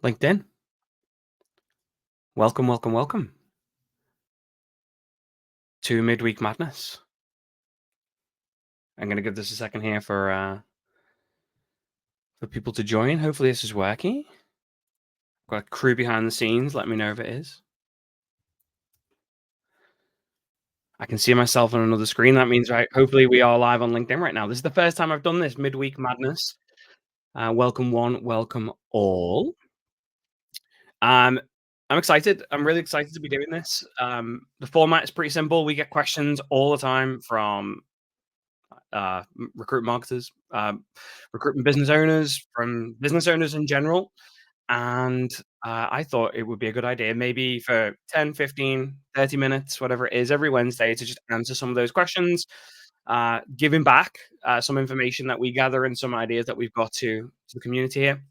LinkedIn. Welcome, welcome, welcome to Midweek Madness. I'm going to give this a second here for people to join. Hopefully, this is working. Got a crew behind the scenes. Let me know if it is. I can see myself on another screen. That means, right, hopefully, we are live on LinkedIn right now. This is the first time I've done this Midweek Madness. Welcome, one, welcome, all. Um, I'm excited. I'm really excited to be doing this. The format is pretty simple. We get questions all the time from recruit marketers, recruitment business owners, from business owners in general. And I thought it would be a good idea, maybe for 10, 15, 30 minutes, whatever it is, every Wednesday to just answer some of those questions, giving back some information that we gather and some ideas that we've got to the community here,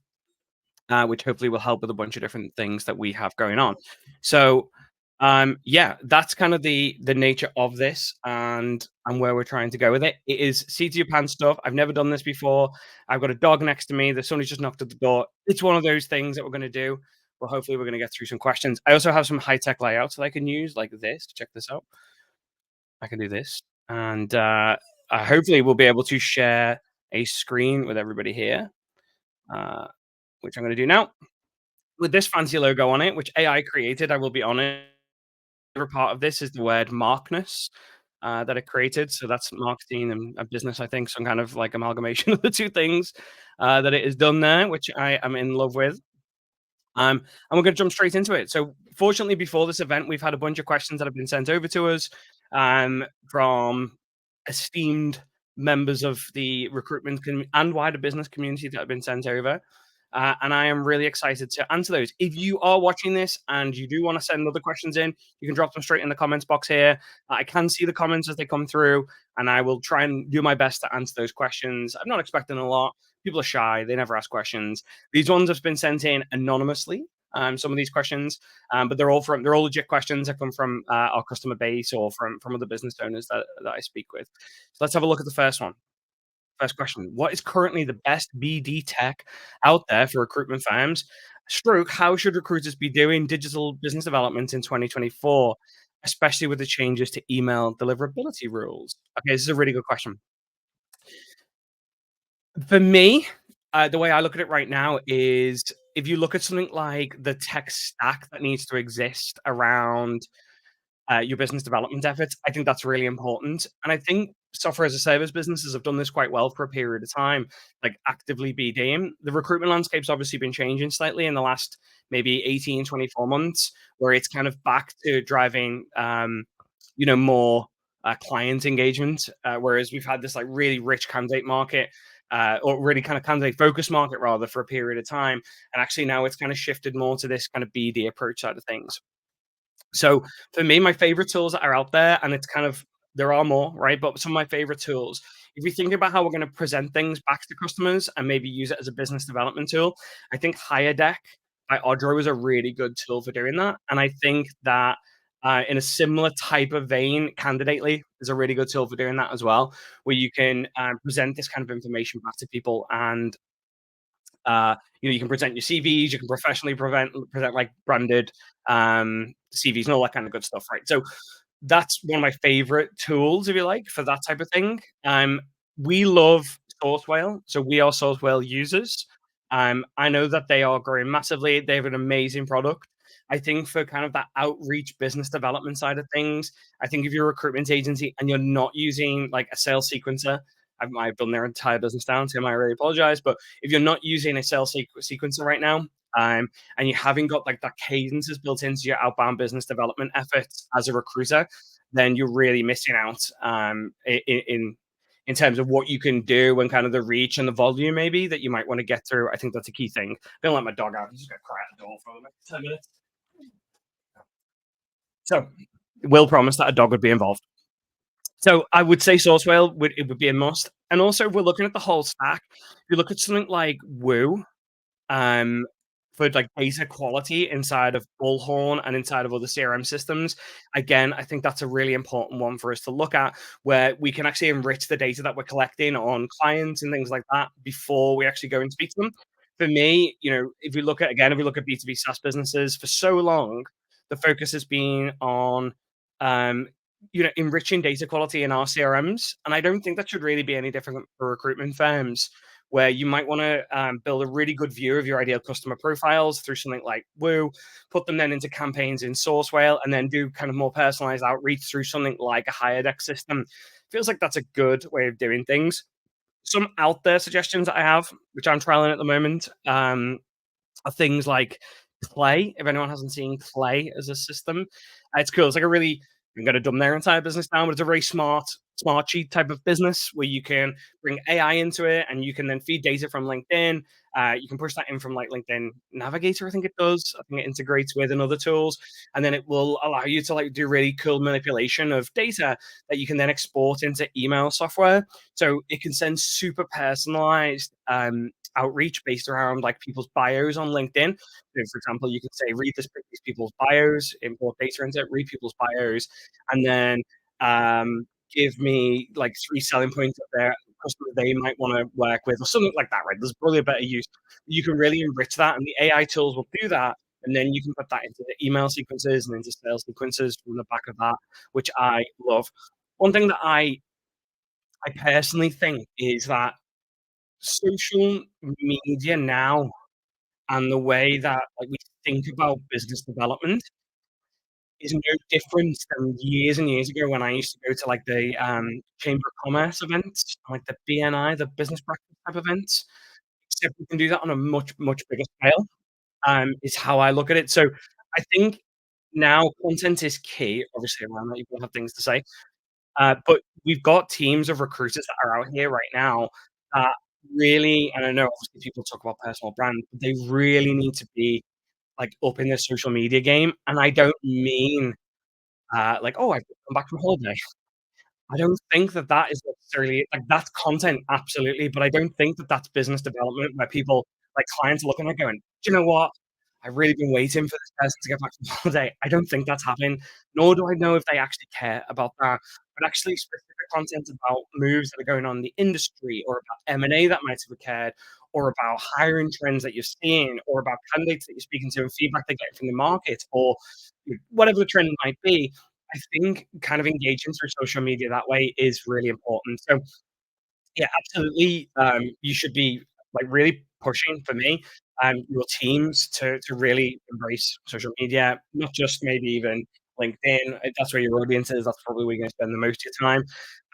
which hopefully will help with a bunch of different things that we have going on. So, yeah, that's kind of the nature of this, and where we're trying to go with it. It is seat to your pants stuff. I've never done this before. I've got a dog next to me. The somebody's just knocked at the door. It's one of those things that we're going to do. Well, hopefully, we're going to get through some questions. I also have some high tech layouts that I can use, like this. Check this out. I can do this, and hopefully, we'll be able to share a screen with everybody here, uh, which I'm going to do now with this fancy logo on it, which AI created. I will be honest. Favorite part of this is the word markness that it created. So that's marketing and business, I think, some kind of like amalgamation of the two things that it has done there, which I am in love with. And we're going to jump straight into it. So, fortunately, before this event, we've had a bunch of questions that have been sent over to us from esteemed members of the recruitment and wider business community that have been sent over. And I am really excited to answer those. If you are watching this and you do want to send other questions in, you can drop them straight in the comments box here. I can see the comments as they come through, and I will try and do my best to answer those questions. I'm not expecting a lot. People are shy, they never ask questions. These ones have been sent in anonymously. Some of these questions, but they're all legit questions that come from our customer base or from other business owners that I speak with. So let's have a look at the first one. First question: what is currently the best BD tech out there for recruitment firms? Stroke: how should recruiters be doing digital business development in 2024, especially with the changes to email deliverability rules? Okay, this is a really good question. For me, the way I look at it right now is if you look at something like the tech stack that needs to exist around your business development efforts, I think that's really important. And I think software as a service businesses have done this quite well for a period of time, like actively BDing. The recruitment landscape's obviously been changing slightly in the last maybe 18, 24 months, where it's kind of back to driving, more client engagement, whereas we've had this like really rich candidate market. Or really kind of candidate focused market rather for a period of time. And actually now it's kind of shifted more to this kind of BD approach side of things. So for me, my favorite tools that are out there, and it's kind of there are more, right? But some of my favorite tools, if you think about how we're going to present things back to customers and maybe use it as a business development tool, I think Hire Deck by Odro is a really good tool for doing that. And I think that in a similar type of vein, Candidately is a really good tool for doing that as well, where you can present this kind of information back to people and you can present your CVs, you can professionally present like branded CVs and all that kind of good stuff, right? So that's one of my favorite tools, if you like, for that type of thing. We love Sourcewell, so we are Sourcewell users. I know that they are growing massively. They have an amazing product. I think for kind of that outreach business development side of things, I think if you're a recruitment agency and you're not using like a sales sequencer, I've done their entire business down, Tim. I really apologize, but if you're not using a sales sequencer right now, and you haven't got like that cadences built into your outbound business development efforts as a recruiter, then you're really missing out in terms of what you can do and kind of the reach and the volume maybe that you might want to get through. I think that's a key thing. Don't let my dog out. He's just gonna cry at the door for the next 10 minutes. So Will promised that a dog would be involved. So I would say Sourcewell would be a must. And also, if we're looking at the whole stack, if you look at something like Woo, um, for like data quality inside of Bullhorn and inside of other CRM systems, again, I think that's a really important one for us to look at, where we can actually enrich the data that we're collecting on clients and things like that before we actually go and speak to them. for me, if we look at B2B SaaS businesses, for so long, the focus has been on, um, enriching data quality in our CRMs, and I don't think that should really be any different for recruitment firms, where you might want to build a really good view of your ideal customer profiles through something like Woo, put them then into campaigns in Sourcewell, and then do kind of more personalized outreach through something like a Hiredeck system. Feels like that's a good way of doing things. Some out there suggestions that I have, which I'm trialing at the moment, are things like Clay. If anyone hasn't seen Clay as a system, it's cool. It's like a really, I'm going to dumb their entire business down, but it's a very smart sheet type of business where you can bring AI into it, and you can then feed data from LinkedIn. You can push that in from like LinkedIn Navigator, I think it does. I think it integrates with and other tools, and then it will allow you to like do really cool manipulation of data that you can then export into email software. So it can send super personalized outreach based around like people's bios on LinkedIn. So for example, you can say, read these people's bios, import data into it, read people's bios, and then give me like three selling points of their customer they might want to work with, or something like that, right? There's probably a better use. You can really enrich that, and the AI tools will do that. And then you can put that into the email sequences and into sales sequences from the back of that, which I love. One thing that I personally think is that social media now, and the way that like we think about business development, is no different than years and years ago when I used to go to like the Chamber of Commerce events, like the BNI, the business practice type events. Except we can do that on a much bigger scale. Is how I look at it. So I think now content is key. Obviously, around that you will have things to say. But we've got teams of recruiters that are out here right now that really, and I know obviously people talk about personal brand, but they really need to be like up in their social media game. And I don't mean like, oh, I've come back from holiday. I don't think that that is necessarily like that's content, absolutely, but I don't think that that's business development where people like clients are looking at going, "Do you know what? I've really been waiting for this person to get back from holiday." I don't think that's happening, nor do I know if they actually care about that. But actually specific content about moves that are going on in the industry, or about M&A that might have occurred, or about hiring trends that you're seeing, or about candidates that you're speaking to and feedback they're getting from the market, or whatever the trend might be. I think kind of engaging through social media that way is really important. So yeah, absolutely. You should be like really pushing for me, your teams to really embrace social media, not just maybe even LinkedIn. If that's where your audience is, that's probably where you're going to spend the most of your time.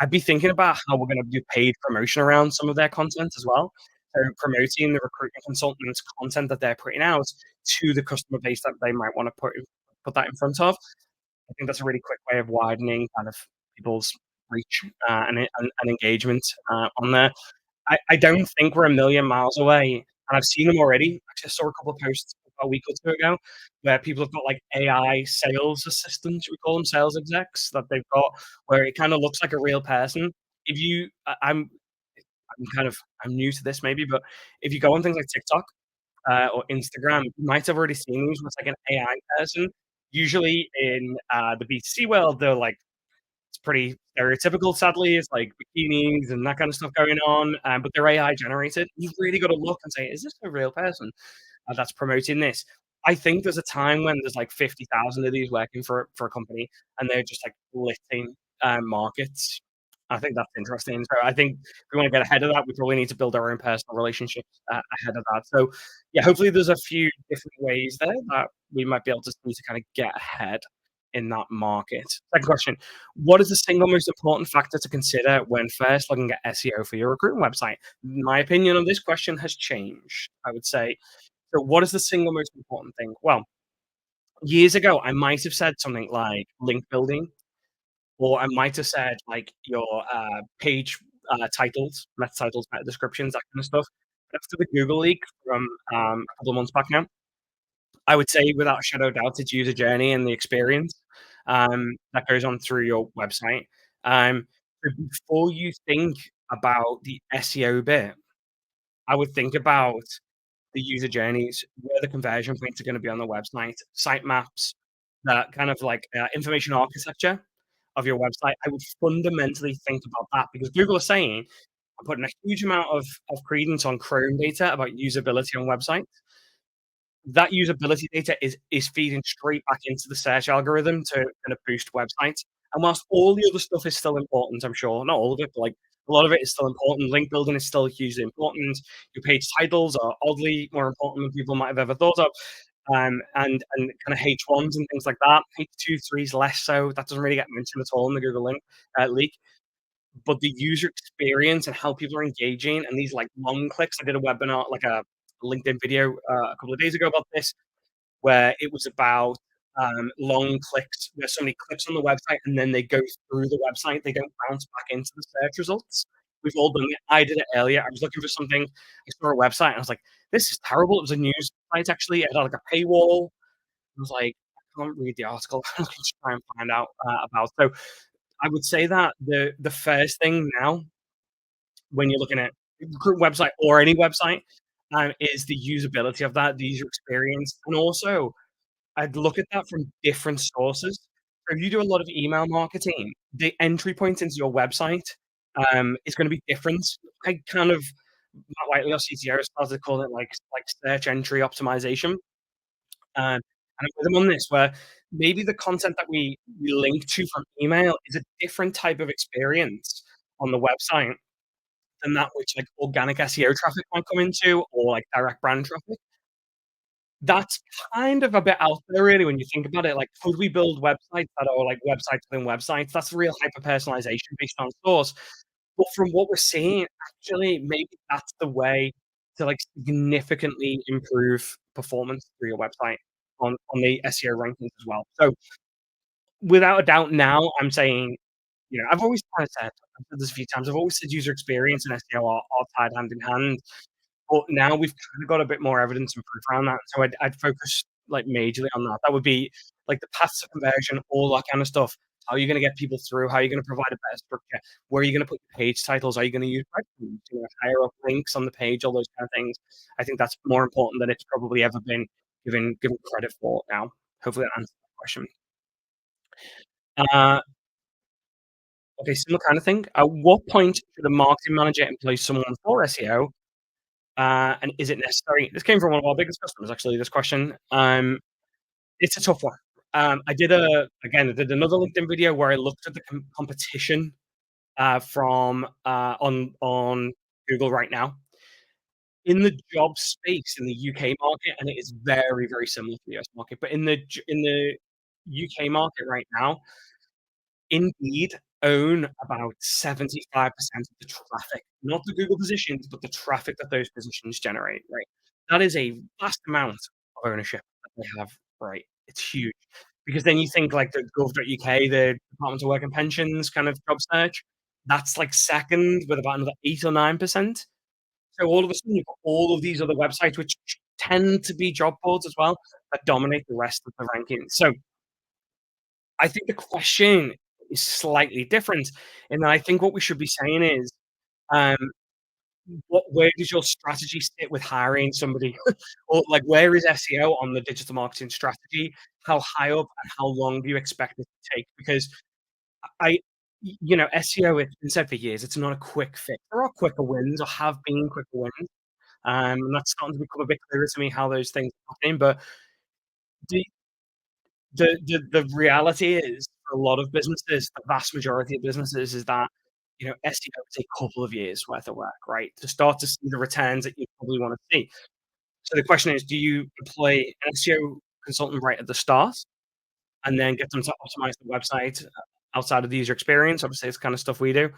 I'd be thinking about how we're going to do paid promotion around some of their content as well. So promoting the recruitment consultants' content that they're putting out to the customer base that they might want to put that in front of. I think that's a really quick way of widening kind of people's reach, and engagement, on there. I don't think we're a million miles away, and I've seen them already. Actually, I saw a couple of posts a week or 2 ago where people have got, like, AI sales assistants, we call them sales execs, that they've got where it kinda looks like a real person. If you I'm new to this maybe, but if you go on things like TikTok, or Instagram, you might have already seen these where it's like an AI person. Usually in, the B2C world, they're like it's pretty stereotypical, sadly. It's like bikinis and that kind of stuff going on, but they're AI generated. You've really got to look and say, "Is this a real person that's promoting this?" I think there's a time when there's like 50,000 of these working for a company, and they're just like splitting markets. I think that's interesting. So I think if we want to get ahead of that, we probably need to build our own personal relationships ahead of that. So yeah, hopefully there's a few different ways there that we might be able to see to kind of get ahead in that market. Second question: what is the single most important factor to consider when first looking at SEO for your recruitment website? My opinion on this question has changed, I would say. So what is the single most important thing? Well, years ago, I might have said something like link building, or I might have said like your page titles, meta titles, meta descriptions, that kind of stuff. After the Google leak from a couple of months back now, I would say without a shadow of doubt, it's user journey and the experience that goes on through your website. So before you think about the SEO bit, I would think about the user journeys, where the conversion points are going to be on the website, site maps, that kind of like information architecture of your website. I would fundamentally think about that because Google is saying I'm putting a huge amount of credence on Chrome data about usability on websites. That usability data is feeding straight back into the search algorithm to kind of boost websites. And whilst all the other stuff is still important, I'm sure, not all of it, but like a lot of it is still important. Link building is still hugely important. Your page titles are oddly more important than people might have ever thought of. And kind of H1s and things like that. H2, threes less so. That doesn't really get mentioned at all in the Google link leak. But the user experience and how people are engaging and these like long clicks. I did a webinar, like a LinkedIn video a couple of days ago about this, where it was about long clicks. There's so many clicks on the website, and then they go through the website. They don't bounce back into the search results. We've all done it. I did it earlier. I was looking for something. I saw a website, and I was like, "This is terrible." It was a news site actually. It had like a paywall. I was like, "I can't read the article. I'm gonna try and find out about." So I would say that the first thing now when you're looking at a recruit website or any website is the usability of that, the user experience, and also I'd look at that from different sources. So if you do a lot of email marketing, the entry point into your website, is gonna be different. I kind of Matt Whiteley, our CTO, started calling it like search entry optimization. And I'm with him on this, where maybe the content that we link to from email is a different type of experience on the website than that which, like, organic SEO traffic might come into or, like, direct brand traffic. That's kind of a bit out there really when you think about it, like, could we build websites that are like websites within websites? That's real hyper personalization based on source. But from what we're seeing, actually, maybe that's the way to, like, significantly improve performance for your website on the SEO rankings as well. So, without a doubt now, I'm saying, I've always kinda said, I've said this a few times, I've always said user experience and SEO are tied hand in hand. But now we've kind of got a bit more evidence and proof around that, so I'd focus, like, majorly on that. That would be, like, the paths to conversion, all that kind of stuff. How are you gonna get people through? How are you gonna provide a better structure? Where are you gonna put your page titles? Are you gonna use breadcrumbs, higher up links on the page, all those kind of things? I think that's more important than it's probably ever been given credit for now. Hopefully that answers that question. Uh, okay, similar kind of thing. At what point should a marketing manager employ someone for SEO? And is it necessary? This came from one of our biggest customers, actually, this question. It's a tough one. I did another LinkedIn video where I looked at the competition on Google right now in the job space in the UK market, and it is very, very similar to the US market. But in the UK market right now, Indeed own about 75% of the traffic, not the Google positions, but the traffic that those positions generate, right? That is a vast amount of ownership that they have, right? It's huge. Because then you think like the gov.uk, the Department of Work and Pensions kind of job search, that's like second with about another 8 or 9%. So all of a sudden, you've got all of these other websites which tend to be job boards as well, that dominate the rest of the rankings. So I think the question is slightly different in that I think what we should be saying is, um, where does your strategy sit with hiring somebody? Or, like, where is SEO on the digital marketing strategy? How high up and how long do you expect it to take? Because SEO, it's been said for years, it's not a quick fix. There are quicker wins or have been quicker wins, and that's starting to become a bit clearer to me how those things are happening, but the the reality is for a lot of businesses, the vast majority of businesses is that, SEO is a couple of years worth of work, right? To start to see the returns that you probably wanna see. So the question is, do you employ an SEO consultant right at the start and then get them to optimize the website outside of the user experience? Obviously, it's the kind of stuff we do.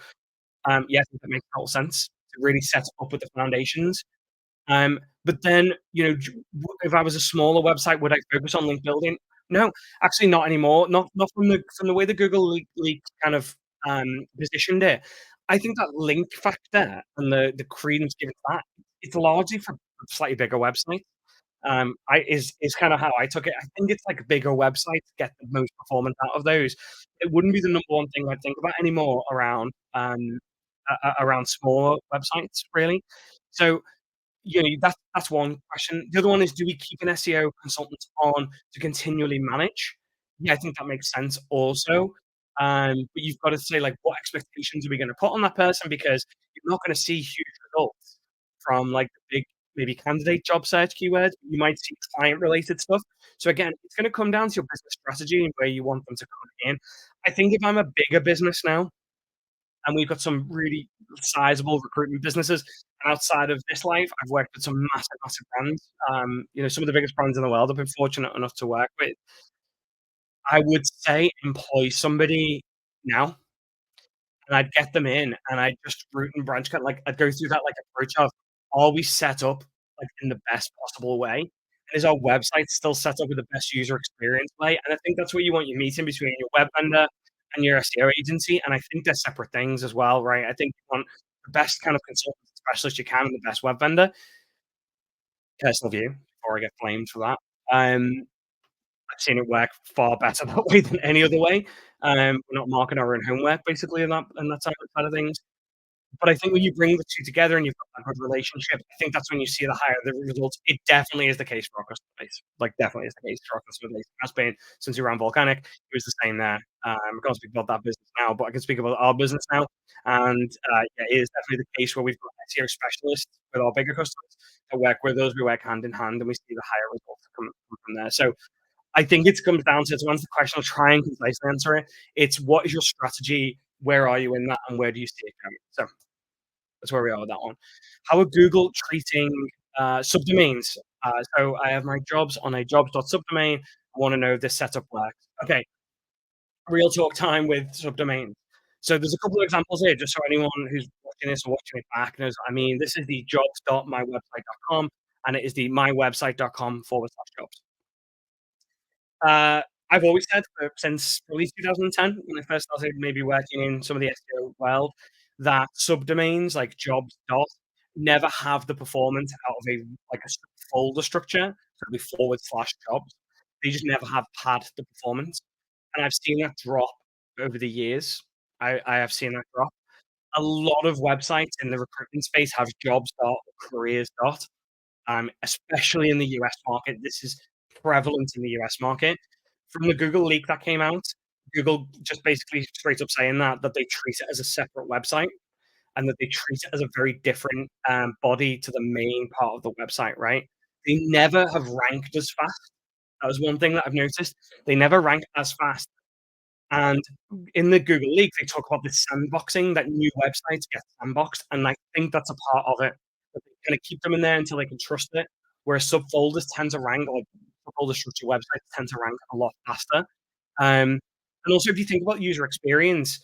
Yeah, I think that makes total sense to really set up with the foundations. But then, if I was a smaller website, would I focus on link building? No, actually not anymore. Not from the way the Google leak kind of positioned it. I think that link factor and the credence given to that, it's largely for slightly bigger websites. I is kind of how I took it. I think it's like bigger websites get the most performance out of those. It wouldn't be the number one thing I'd think about anymore around smaller websites, really. So that's one question. The other one is, do we keep an SEO consultant on to continually manage? Yeah, I think that makes sense also. But you've got to say, like, what expectations are we gonna put on that person? Because you're not gonna see huge results from, like, the big, maybe candidate job search keywords. You might see client-related stuff. So again, it's gonna come down to your business strategy and where you want them to come in. I think if I'm a bigger business now, and we've got some really sizable recruitment businesses, and outside of this life, I've worked with some massive, massive brands, some of the biggest brands in the world I've been fortunate enough to work with. I would say employ somebody now, and I'd get them in, and I'd just root and branch cut, like, I'd go through that, like, approach of, are we set up, like, in the best possible way? And is our website still set up with the best user experience way? And I think that's where you want your meeting between your web vendor and your SEO agency, and I think they're separate things as well, right? I think you want the best kind of consultant specialist you can and the best web vendor. Personal view, before I get flamed for that. I've seen it work far better that way than any other way. We're not marking our own homework basically in that side of things. But I think when you bring the 2 together and you've got that good relationship, I think that's when you see the higher the results. It definitely is the case for our customer base. Like, definitely is the case for our customer base. It has been since we ran Volcanic. It was the same there. I can't speak about that business now, but I can speak about our business now. And, yeah, it is definitely the case where we've got SEO specialists with our bigger customers that work with us. We work hand in hand, and we see the higher results come from there. So I think it comes down to answer the question, I'll try and concisely answer it. It's what is your strategy? Where are you in that? And where do you see it going? So that's where we are with that one. How are Google treating subdomains? So I have my jobs on a jobs.subdomain. I want to know if this setup works. Okay, real talk time with subdomains. So there's a couple of examples here, just so anyone who's watching this or watching it back knows. I mean, this is the jobs.mywebsite.com, and it is the mywebsite.com/jobs. Uh, I've always said since probably 2010, when I first started maybe working in some of the SEO world, that subdomains like jobs dot never have the performance out of a like a folder structure, so it'll be forward slash jobs. They just never have had the performance, and I've seen that drop over the years. I have seen that drop. A lot of websites in the recruitment space have jobs dot careers dot. Especially in the US market. This is prevalent in the US market. From the Google leak that came out, Google just basically straight up saying that they treat it as a separate website and that they treat it as a very different body to the main part of the website, right? They never have ranked as fast. That was one thing that I've noticed. They never rank as fast. And in the Google leak, they talk about this sandboxing, that new websites get sandboxed, and I think that's a part of it. That they kinda keep them in there until they can trust it, whereas subfolders tend to rank, like, subfolder structured websites tend to rank a lot faster. Um, and also if you think about user experience,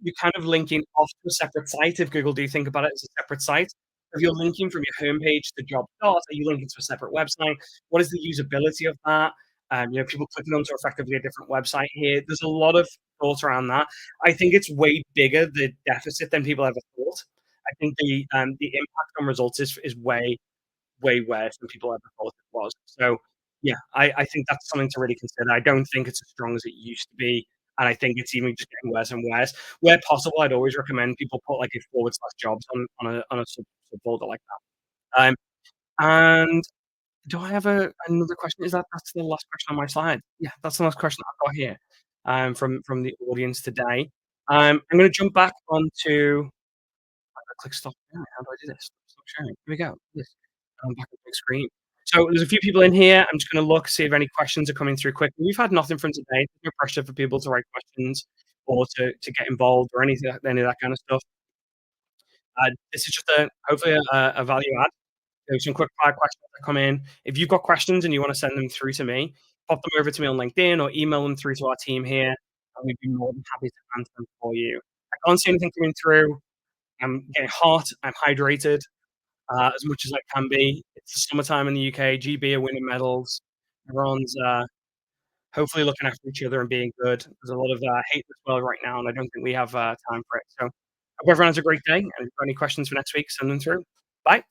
you're kind of linking off to a separate site if Google do think about it as a separate site. If you're linking from your homepage to job dot, are you linking to a separate website? What is the usability of that? People clicking onto effectively a different website here. There's a lot of thought around that. I think it's way bigger the deficit than people ever thought. I think the impact on results is way worse than people ever thought it was. So yeah, I think that's something to really consider. I don't think it's as strong as it used to be, and I think it's even just getting worse and worse. Where possible, I'd always recommend people put like a forward slash jobs on a subfolder like that. And do I have another question? That's the last question on my slide? Yeah, that's the last question I've got here, from the audience today. I'm gonna jump back onto click stop sharing. How do I do this? Stop sharing. Here we go. Yes. Back on big screen. So there's a few people in here. I'm just gonna look, see if any questions are coming through quickly. We've had nothing from today. There's no pressure for people to write questions or to get involved or any of that kind of stuff. This is just hopefully a value add. There's some quick fire questions that come in. If you've got questions and you wanna send them through to me, pop them over to me on LinkedIn or email them through to our team here, and we'd be more than happy to answer them for you. I can't see anything coming through. I'm getting hot. I'm hydrated, as much as I can be. It's the summertime in the UK. GB are winning medals. Everyone's hopefully looking after each other and being good. There's a lot of hate in this world right now, and I don't think we have time for it. So, hope everyone has a great day. And if you've got any questions for next week, send them through. Bye.